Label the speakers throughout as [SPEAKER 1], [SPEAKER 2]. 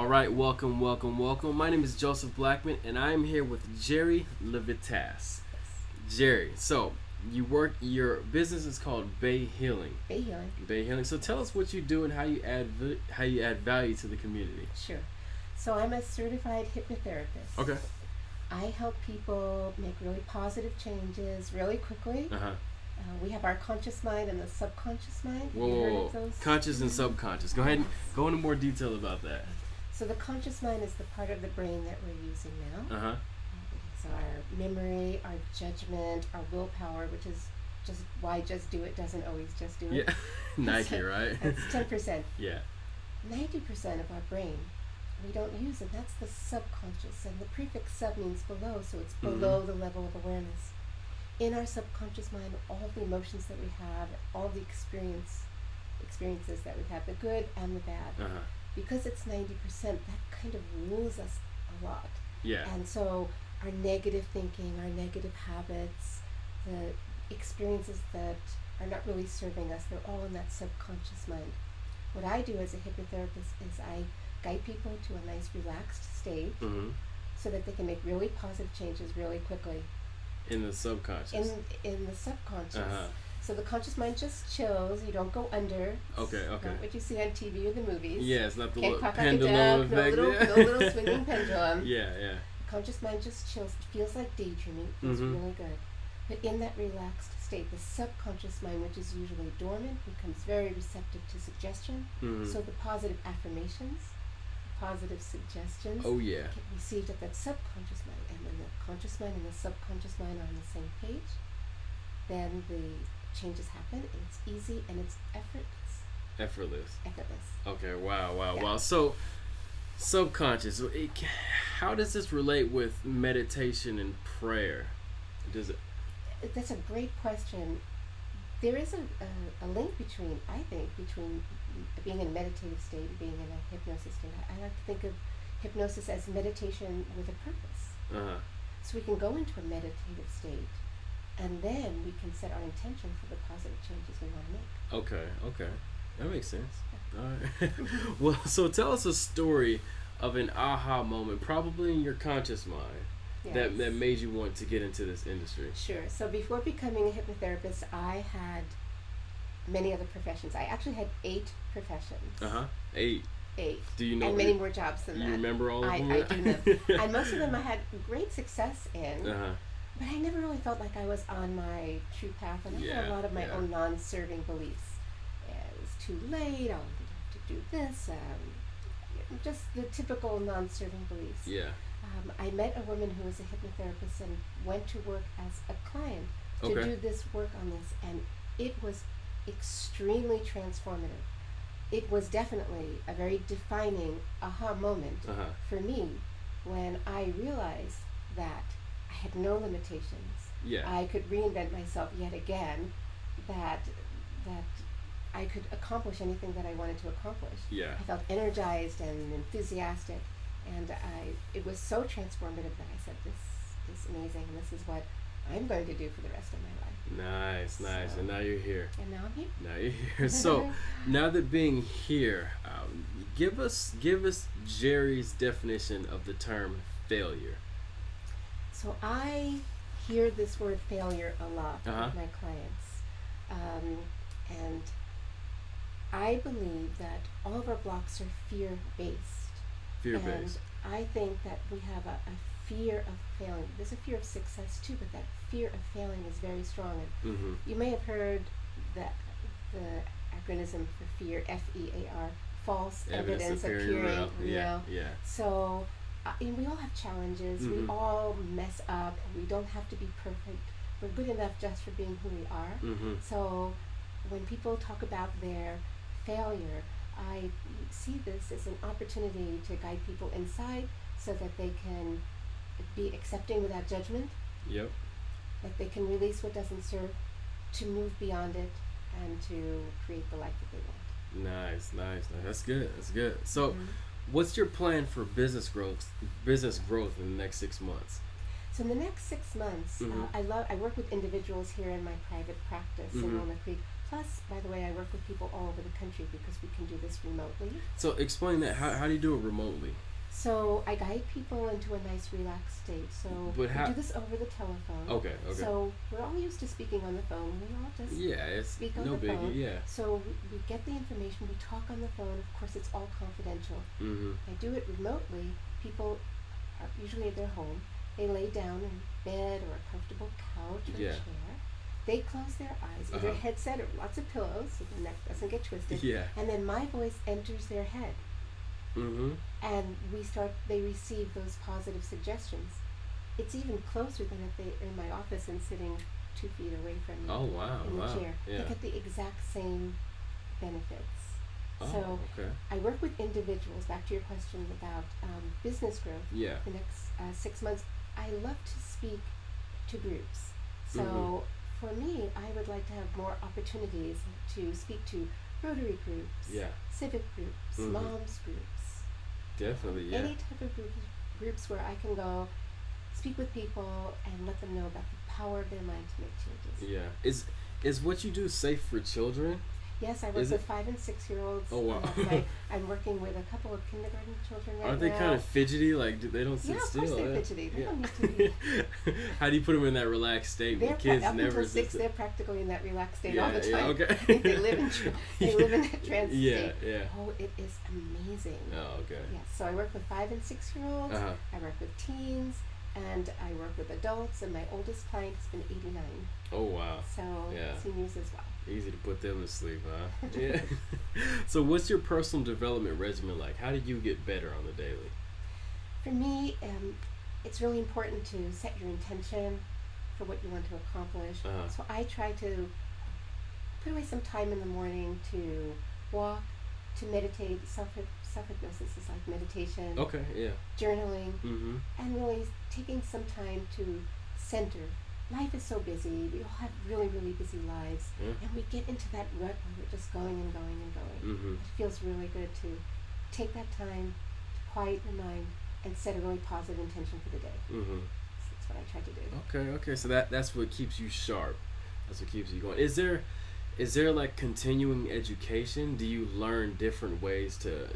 [SPEAKER 1] right, welcome. My name is Joseph Blackman, and I am here with Gerri Levitas. Gerri, so your business is called Bay Healing.
[SPEAKER 2] Bay Healing.
[SPEAKER 1] Bay Healing. So tell us what you do and how you add value to the community.
[SPEAKER 2] Sure. So I'm a certified hypnotherapist.
[SPEAKER 1] Okay.
[SPEAKER 2] I help people make really positive changes really quickly. We have our conscious mind and the subconscious mind. Have you heard of those?
[SPEAKER 1] Conscious and subconscious. Go ahead and go into more detail about that.
[SPEAKER 2] So the conscious mind is the part of the brain that we're using now. So our memory, our judgment, our willpower, which is just do it doesn't always just do it.
[SPEAKER 1] Yeah. Nike, right?
[SPEAKER 2] That's 10%.
[SPEAKER 1] Yeah.
[SPEAKER 2] 90% of our brain we don't use, and that's the subconscious. And the prefix sub means below, so it's below the level of awareness. In our subconscious mind, all the emotions that we have, all the experiences that we have, the good and the bad, because it's 90%, that kind of rules us a lot.
[SPEAKER 1] Yeah.
[SPEAKER 2] And so our negative thinking, our negative habits, the experiences that are not really serving us, they're all in that subconscious mind. What I do as a hypnotherapist is I guide people to a nice relaxed state so that they can make really positive changes really quickly.
[SPEAKER 1] In the subconscious.
[SPEAKER 2] In the subconscious. So the conscious mind just chills. You don't go under.
[SPEAKER 1] Okay.
[SPEAKER 2] Not what you see on TV or the movies.
[SPEAKER 1] Yeah, it's not the
[SPEAKER 2] Can't
[SPEAKER 1] little
[SPEAKER 2] quack
[SPEAKER 1] pendulum
[SPEAKER 2] like a duck,
[SPEAKER 1] effect.
[SPEAKER 2] no little swinging pendulum.
[SPEAKER 1] Yeah.
[SPEAKER 2] The conscious mind just chills. It feels like daydreaming. It feels really good. But in that relaxed state, the subconscious mind, which is usually dormant, becomes very receptive to suggestion. So the positive affirmations, positive suggestions get received at that subconscious mind. And when the conscious mind and the subconscious mind are on the same page, then the changes happen, and it's easy and it's effortless.
[SPEAKER 1] Okay, wow. So, subconscious, how does this relate with meditation and prayer? Does it?
[SPEAKER 2] That's a great question. There is a link between being in a meditative state and being in a hypnosis state. I like to think of hypnosis as meditation with a purpose. So we can go into a meditative state, and then we can set our intention for the positive changes we want to make.
[SPEAKER 1] Okay. That makes sense. All right. Well, so tell us a story of an aha moment, probably in your conscious mind, that made you want to get into this industry.
[SPEAKER 2] Sure. So before becoming a hypnotherapist, I had many other professions. I actually had 8 professions.
[SPEAKER 1] 8.
[SPEAKER 2] 8.
[SPEAKER 1] Do you know?
[SPEAKER 2] And many more jobs than that.
[SPEAKER 1] You remember all of them?
[SPEAKER 2] I do know. And most of them I had great success in. But I never really felt like I was on my true path. And I had a lot of my own non-serving beliefs. It was too late. I wouldn't have to do this. Just the typical non-serving beliefs.
[SPEAKER 1] Yeah.
[SPEAKER 2] I met a woman who was a hypnotherapist and went to work as a client to do this work on this, and it was extremely transformative. It was definitely a very defining aha moment for me when I realized that I had no limitations.
[SPEAKER 1] Yeah.
[SPEAKER 2] I could reinvent myself yet again, that I could accomplish anything that I wanted to accomplish.
[SPEAKER 1] Yeah.
[SPEAKER 2] I felt energized and enthusiastic. And it was so transformative that I said, this is amazing, and this is what I'm going to do for the rest of my life.
[SPEAKER 1] Nice. And now you're here.
[SPEAKER 2] And now I'm
[SPEAKER 1] So,
[SPEAKER 2] here.
[SPEAKER 1] now that being here, give us Gerri's definition of the term failure.
[SPEAKER 2] So I hear this word failure a lot with my clients. And I believe that all of our blocks are fear-based.
[SPEAKER 1] Fear-based.
[SPEAKER 2] And I think that we have a fear of failing. There's a fear of success too, but that fear of failing is very strong. And you may have heard that the acronym for fear, FEAR, false evidence appearing real.
[SPEAKER 1] Yeah.
[SPEAKER 2] So we all have challenges. We all mess up. We don't have to be perfect. We're good enough just for being who we are. So when people talk about their failure, I see this as an opportunity to guide people inside so that they can be accepting without judgment.
[SPEAKER 1] Yep.
[SPEAKER 2] That they can release what doesn't serve, to move beyond it, and to create the life that they want.
[SPEAKER 1] Nice. That's good. So, what's your plan for business growth in the next 6 months?
[SPEAKER 2] So in the next 6 months, I work with individuals here in my private practice in Walnut Creek. Plus, by the way, I work with people all over the country because we can do this remotely.
[SPEAKER 1] So explain that. How do you do it remotely?
[SPEAKER 2] So I guide people into a nice relaxed state. So we do this over the telephone.
[SPEAKER 1] Okay.
[SPEAKER 2] So we're all used to speaking on the phone. We all just
[SPEAKER 1] it's
[SPEAKER 2] speak on
[SPEAKER 1] no
[SPEAKER 2] the
[SPEAKER 1] biggie.
[SPEAKER 2] phone.
[SPEAKER 1] Yeah.
[SPEAKER 2] So we get the information. We talk on the phone. Of course, it's all confidential.
[SPEAKER 1] Mm-hmm.
[SPEAKER 2] I do it remotely. People are usually at their home. They lay down in bed or a comfortable couch or chair. They close their eyes, either a headset or lots of pillows so their neck doesn't get twisted.
[SPEAKER 1] Yeah.
[SPEAKER 2] And then my voice enters their head.
[SPEAKER 1] Mm-hmm.
[SPEAKER 2] And they receive those positive suggestions. It's even closer than if they are in my office and sitting 2 feet away from me.
[SPEAKER 1] Oh, wow.
[SPEAKER 2] In the chair.
[SPEAKER 1] Yeah.
[SPEAKER 2] They get the exact same benefits.
[SPEAKER 1] Oh,
[SPEAKER 2] so
[SPEAKER 1] okay.
[SPEAKER 2] I work with individuals, back to your question about business growth.
[SPEAKER 1] Yeah.
[SPEAKER 2] The next 6 months, I love to speak to groups. So for me, I would like to have more opportunities to speak to Rotary groups, civic groups, moms groups.
[SPEAKER 1] Definitely, yeah.
[SPEAKER 2] Any type of groups where I can go speak with people and let them know about the power of their mind to make changes.
[SPEAKER 1] Yeah. Is what you do safe for children?
[SPEAKER 2] Yes, I work with 5 and 6 year olds.
[SPEAKER 1] Oh, wow.
[SPEAKER 2] I'm working with a couple of kindergarten children right now.
[SPEAKER 1] Aren't they kind of fidgety? Like, they don't sit still?
[SPEAKER 2] Yeah, of course they're fidgety. They don't need to be.
[SPEAKER 1] How do you put them in that relaxed state?
[SPEAKER 2] They're
[SPEAKER 1] Kids
[SPEAKER 2] up
[SPEAKER 1] never
[SPEAKER 2] until 6, they're practically in that relaxed state all the time.
[SPEAKER 1] Yeah, okay.
[SPEAKER 2] I think they live in that trance state.
[SPEAKER 1] Yeah.
[SPEAKER 2] Oh, it is amazing.
[SPEAKER 1] Oh, okay.
[SPEAKER 2] Yes, so I work with 5 and 6 year olds. I work with teens, and I work with adults, and my oldest client has been 89.
[SPEAKER 1] Oh, wow.
[SPEAKER 2] So seniors as well.
[SPEAKER 1] Easy to put them to sleep, huh? Yeah. So what's your personal development regimen like? How do you get better on the daily?
[SPEAKER 2] For me, it's really important to set your intention for what you want to accomplish. So I try to put away some time in the morning to walk, to meditate. Self-hypnosis is like meditation.
[SPEAKER 1] Okay, yeah.
[SPEAKER 2] Journaling, and really taking some time to center. Life is so busy. We all have really, really busy lives. And we get into that rut where we're just going and going and going. It feels really good to take that time to quiet your mind and set a really positive intention for the day. So that's what I try to do.
[SPEAKER 1] Okay. So that's what keeps you sharp. That's what keeps you going. Is there like continuing education? Do you learn different ways to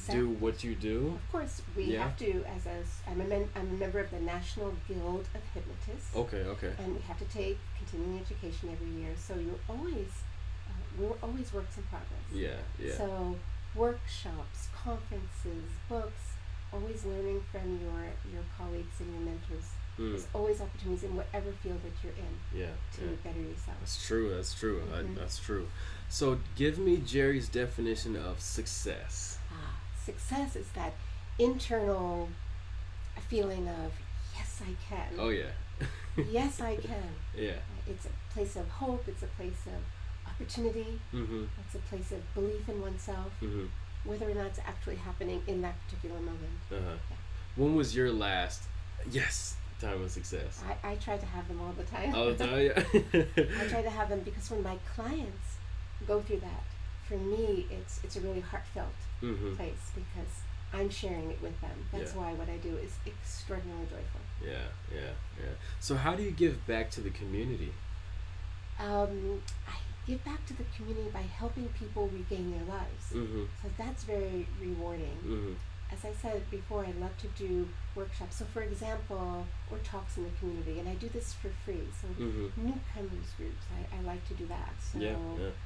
[SPEAKER 1] do what you do?
[SPEAKER 2] Of course, we have to. I'm a member of the National Guild of Hypnotists.
[SPEAKER 1] Okay.
[SPEAKER 2] And we have to take continuing education every year. So we're always works in progress.
[SPEAKER 1] Yeah.
[SPEAKER 2] So workshops, conferences, books, always learning from your colleagues and your mentors. There's always opportunities in whatever field that you're in to better yourself.
[SPEAKER 1] That's true. That's true. So give me Gerri's definition of success.
[SPEAKER 2] Success is that internal feeling of, yes, I can.
[SPEAKER 1] Oh, yeah.
[SPEAKER 2] Yes, I can.
[SPEAKER 1] Yeah.
[SPEAKER 2] It's a place of hope. It's a place of opportunity. It's a place of belief in oneself, whether or not it's actually happening in that particular moment.
[SPEAKER 1] When was your last time of success?
[SPEAKER 2] I try to have them all the time.
[SPEAKER 1] All the time, yeah.
[SPEAKER 2] I try to have them because when my clients go through that, for me, it's a really heartfelt place because I'm sharing it with them. That's why what I do is extraordinarily joyful.
[SPEAKER 1] Yeah. So how do you give back to the community?
[SPEAKER 2] I give back to the community by helping people regain their lives. So that's very rewarding. As I said before, I love to do workshops. So for example, or talks in the community, and I do this for free. So newcomers groups, I like to do that. So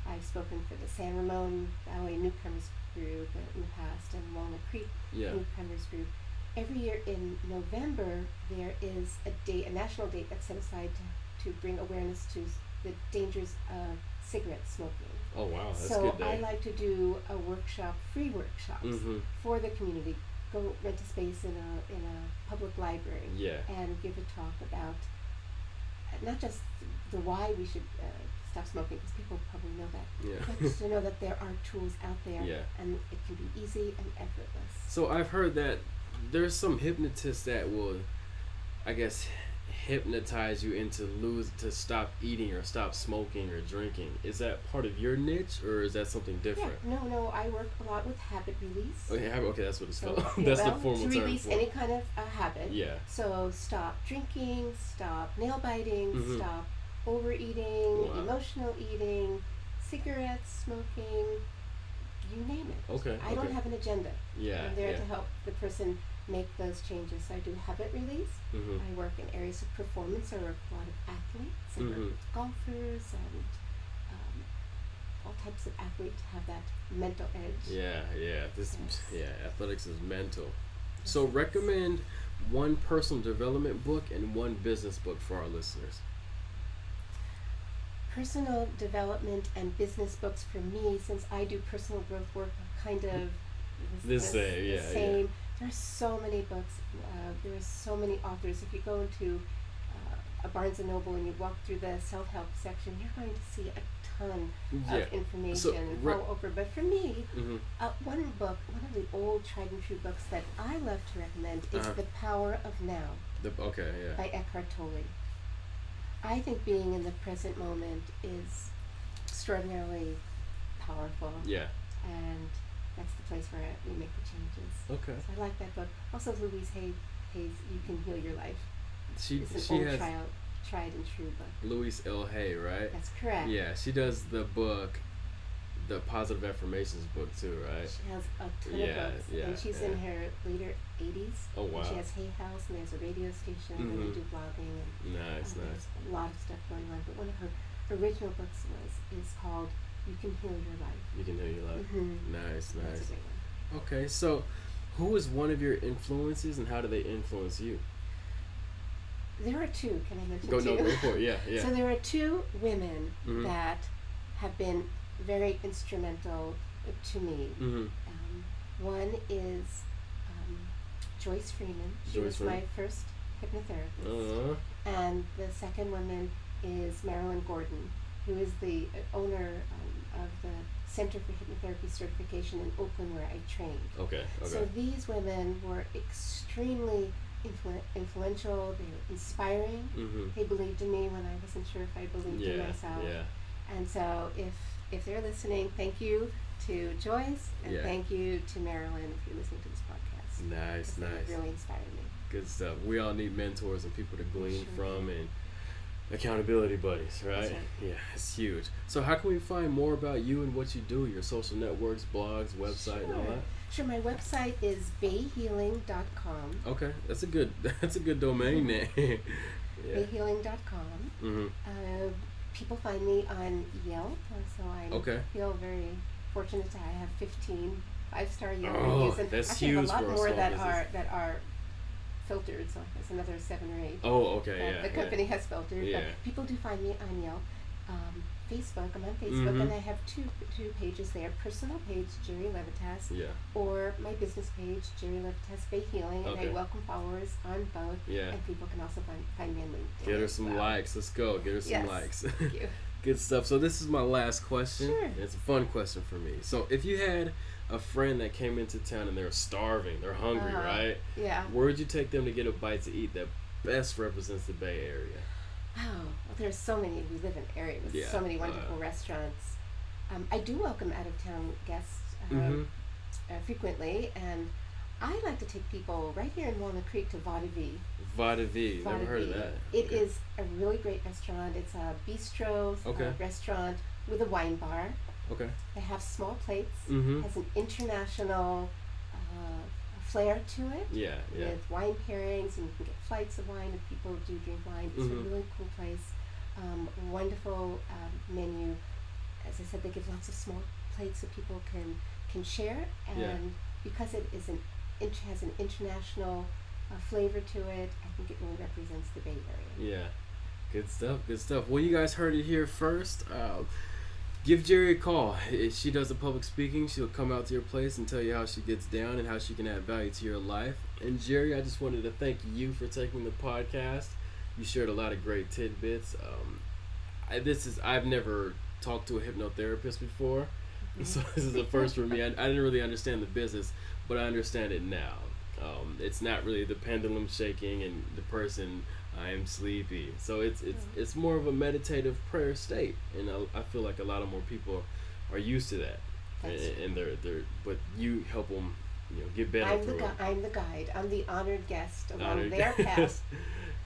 [SPEAKER 2] I've spoken for the San Ramon Valley Newcomers Group in the past and Walnut Creek Newcomers Group. Every year in November, there is a national date that's set aside to bring awareness to the dangers of cigarette smoking.
[SPEAKER 1] Oh, wow, that's
[SPEAKER 2] so
[SPEAKER 1] good day.
[SPEAKER 2] I like to do a workshop, free workshops for the community. Go rent a space in a public library and give a talk about not just the why we should stop smoking, because people probably know that, but just to know that there are tools out there and it can be easy and effortless.
[SPEAKER 1] So I've heard that there's some hypnotists that will, I guess, hypnotize you to stop eating or stop smoking or drinking. Is that part of your niche, or is that something different?
[SPEAKER 2] No, I work a lot with habit release.
[SPEAKER 1] Okay, that's what it's called. That's the formal term.
[SPEAKER 2] To release any kind of habit.
[SPEAKER 1] Yeah.
[SPEAKER 2] So stop drinking, stop nail biting, stop overeating, emotional eating, cigarettes, smoking, you name it.
[SPEAKER 1] Okay.
[SPEAKER 2] I don't have an agenda.
[SPEAKER 1] Yeah.
[SPEAKER 2] I'm there
[SPEAKER 1] yeah.
[SPEAKER 2] to help the person make those changes. So I do habit release.
[SPEAKER 1] Mhm.
[SPEAKER 2] I work in areas of performance. I work with a lot of athletes. I work
[SPEAKER 1] Mhm.
[SPEAKER 2] with golfers and all types of athletes to have that mental edge.
[SPEAKER 1] Yeah. Yeah. This.
[SPEAKER 2] Yes.
[SPEAKER 1] Yeah. Athletics is mental.
[SPEAKER 2] Yes,
[SPEAKER 1] So
[SPEAKER 2] it is.
[SPEAKER 1] recommend one personal development book and one business book for our listeners.
[SPEAKER 2] Personal development and business books for me, since I do personal growth work, are kind of
[SPEAKER 1] The same, yeah,
[SPEAKER 2] same. There are so many books. There are so many authors. If you go into a Barnes and Noble and you walk through the self-help section, you're going to see a ton
[SPEAKER 1] Yeah.
[SPEAKER 2] of information
[SPEAKER 1] So,
[SPEAKER 2] all over. But for me,
[SPEAKER 1] Mhm.
[SPEAKER 2] one book, one of the old tried and true books that I love to recommend is
[SPEAKER 1] Uh-huh.
[SPEAKER 2] The Power of Now
[SPEAKER 1] Okay. Yeah.
[SPEAKER 2] by Eckhart Tolle. I think being in the present moment is extraordinarily powerful,
[SPEAKER 1] Yeah.
[SPEAKER 2] and that's the place where we make the changes.
[SPEAKER 1] Okay.
[SPEAKER 2] So I like that book. Also, Louise Hay's You Can Heal Your Life.
[SPEAKER 1] She
[SPEAKER 2] It's an old
[SPEAKER 1] has
[SPEAKER 2] tried and true book.
[SPEAKER 1] Louise L. Hay, right?
[SPEAKER 2] That's correct.
[SPEAKER 1] Yeah. She does the book, the Positive Affirmations book too, right?
[SPEAKER 2] She has a ton
[SPEAKER 1] Yeah,
[SPEAKER 2] of books,
[SPEAKER 1] yeah,
[SPEAKER 2] and she's
[SPEAKER 1] yeah.
[SPEAKER 2] in her later 80s.
[SPEAKER 1] Oh, wow.
[SPEAKER 2] And she has Hay House, and there's a radio station, and
[SPEAKER 1] Mhm.
[SPEAKER 2] they do blogging, and
[SPEAKER 1] Nice.
[SPEAKER 2] there's a lot of stuff going on. But one of her original books is called You Can Heal Your Life.
[SPEAKER 1] You can hear your life.
[SPEAKER 2] Mm-hmm.
[SPEAKER 1] Nice.
[SPEAKER 2] That's a great one.
[SPEAKER 1] Okay. So, who is one of your influences, and how do they influence you?
[SPEAKER 2] There are two. Can I mention
[SPEAKER 1] Go
[SPEAKER 2] two?
[SPEAKER 1] for it. Yeah. Yeah.
[SPEAKER 2] So there are two women
[SPEAKER 1] Mhm.
[SPEAKER 2] that have been very instrumental to me.
[SPEAKER 1] Mhm.
[SPEAKER 2] One is Joyce Freeman. She
[SPEAKER 1] Joyce
[SPEAKER 2] was
[SPEAKER 1] Freeman.
[SPEAKER 2] my first hypnotherapist.
[SPEAKER 1] Uh-huh.
[SPEAKER 2] And the second woman is Marilyn Gordon, who is the owner of the Center for Hypnotherapy Certification in Oakland, where I trained.
[SPEAKER 1] Okay.
[SPEAKER 2] So these women were extremely influential. They were inspiring.
[SPEAKER 1] Mhm.
[SPEAKER 2] They believed in me when I wasn't sure if I believed in
[SPEAKER 1] Yeah.
[SPEAKER 2] myself.
[SPEAKER 1] Yeah.
[SPEAKER 2] And so if they're listening, thank you to Joyce, and
[SPEAKER 1] Yeah.
[SPEAKER 2] thank you to Marilyn if you're listening to this podcast.
[SPEAKER 1] Nice.
[SPEAKER 2] 'Cause
[SPEAKER 1] Nice.
[SPEAKER 2] They really inspired me.
[SPEAKER 1] Good stuff. We all need mentors and people to glean
[SPEAKER 2] Sure.
[SPEAKER 1] from, and accountability buddies, right?
[SPEAKER 2] That's right.
[SPEAKER 1] Yeah, it's huge. So how can we find more about you and what you do, your social networks, blogs, website, and all
[SPEAKER 2] Sure.
[SPEAKER 1] that?
[SPEAKER 2] Sure, my website is bayhealing.com.
[SPEAKER 1] Okay, that's a good domain name. Yeah.
[SPEAKER 2] Bayhealing.com.
[SPEAKER 1] Mhm.
[SPEAKER 2] People find me on Yelp, so I
[SPEAKER 1] Okay.
[SPEAKER 2] feel very fortunate to have 15 five-star Yelp
[SPEAKER 1] Oh,
[SPEAKER 2] reviews, and
[SPEAKER 1] that's
[SPEAKER 2] actually I have
[SPEAKER 1] huge
[SPEAKER 2] a lot
[SPEAKER 1] for a
[SPEAKER 2] more
[SPEAKER 1] small
[SPEAKER 2] that
[SPEAKER 1] business.
[SPEAKER 2] are filtered. So there's another 7 or 8.
[SPEAKER 1] Oh, okay,
[SPEAKER 2] that
[SPEAKER 1] yeah.
[SPEAKER 2] the company has filtered.
[SPEAKER 1] Yeah.
[SPEAKER 2] But people do find me on Yelp. Facebook, I'm on Facebook,
[SPEAKER 1] Mhm.
[SPEAKER 2] and I have two pages there. Personal page, Gerri Levitas,
[SPEAKER 1] Yeah.
[SPEAKER 2] or my business page, Gerri Levitas Bay Healing, and
[SPEAKER 1] Okay.
[SPEAKER 2] I welcome followers on both.
[SPEAKER 1] Yeah.
[SPEAKER 2] And people can also find me on LinkedIn.
[SPEAKER 1] Get her
[SPEAKER 2] as
[SPEAKER 1] some
[SPEAKER 2] well.
[SPEAKER 1] likes. Let's go. Get her some
[SPEAKER 2] Yes.
[SPEAKER 1] likes.
[SPEAKER 2] Thank you.
[SPEAKER 1] Good stuff. So this is my last question.
[SPEAKER 2] Sure.
[SPEAKER 1] It's a fun question for me. So if you had a friend that came into town and they're starving, they're hungry,
[SPEAKER 2] Uh-huh.
[SPEAKER 1] right?
[SPEAKER 2] Yeah.
[SPEAKER 1] Where would you take them to get a bite to eat that best represents the Bay Area?
[SPEAKER 2] Wow. Well, there's so many. We live in an area with
[SPEAKER 1] Yeah,
[SPEAKER 2] so many wonderful restaurants. I do welcome out-of-town guests
[SPEAKER 1] Mhm.
[SPEAKER 2] frequently, and I like to take people right here in Walnut Creek to Vadavi.
[SPEAKER 1] Vadavi. Never heard of that.
[SPEAKER 2] It
[SPEAKER 1] Okay.
[SPEAKER 2] is a really great restaurant. It's a bistro
[SPEAKER 1] Okay.
[SPEAKER 2] restaurant with a wine bar.
[SPEAKER 1] Okay.
[SPEAKER 2] They have small plates.
[SPEAKER 1] Mhm.
[SPEAKER 2] Has an international flair to it.
[SPEAKER 1] Yeah. Yeah.
[SPEAKER 2] With wine pairings, and you can get flights of wine if people do drink wine. It's
[SPEAKER 1] Mhm.
[SPEAKER 2] a really cool place. Wonderful menu. As I said, they give lots of small plates so people can share, and
[SPEAKER 1] Yeah.
[SPEAKER 2] because it is has an international flavor to it, I think it really represents the Bay Area.
[SPEAKER 1] Yeah. Good stuff. Good stuff. Well, you guys heard it here first. Give Gerri a call. If she does the public speaking, she'll come out to your place and tell you how she gets down and how she can add value to your life. And Gerri, I just wanted to thank you for taking the podcast. You shared a lot of great tidbits. I've never talked to a hypnotherapist before, so this is the first for me. I didn't really understand the business, but I understand it now. It's not really the pendulum shaking and the person, I am sleepy. So it's more of a meditative prayer state, and I feel like a lot of more people are used to that, and they're but you help them, get better.
[SPEAKER 2] I'm the guide. I'm the honored guest along
[SPEAKER 1] Honored
[SPEAKER 2] their
[SPEAKER 1] guest.
[SPEAKER 2] path.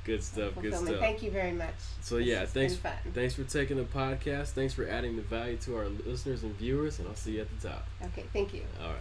[SPEAKER 1] Good stuff. Good
[SPEAKER 2] fulfillment.
[SPEAKER 1] stuff.
[SPEAKER 2] Thank you very much.
[SPEAKER 1] So yeah,
[SPEAKER 2] It's been fun.
[SPEAKER 1] thanks for taking the podcast. Thanks for adding the value to our listeners and viewers, and I'll see you at the top.
[SPEAKER 2] Okay, thank you.
[SPEAKER 1] All right.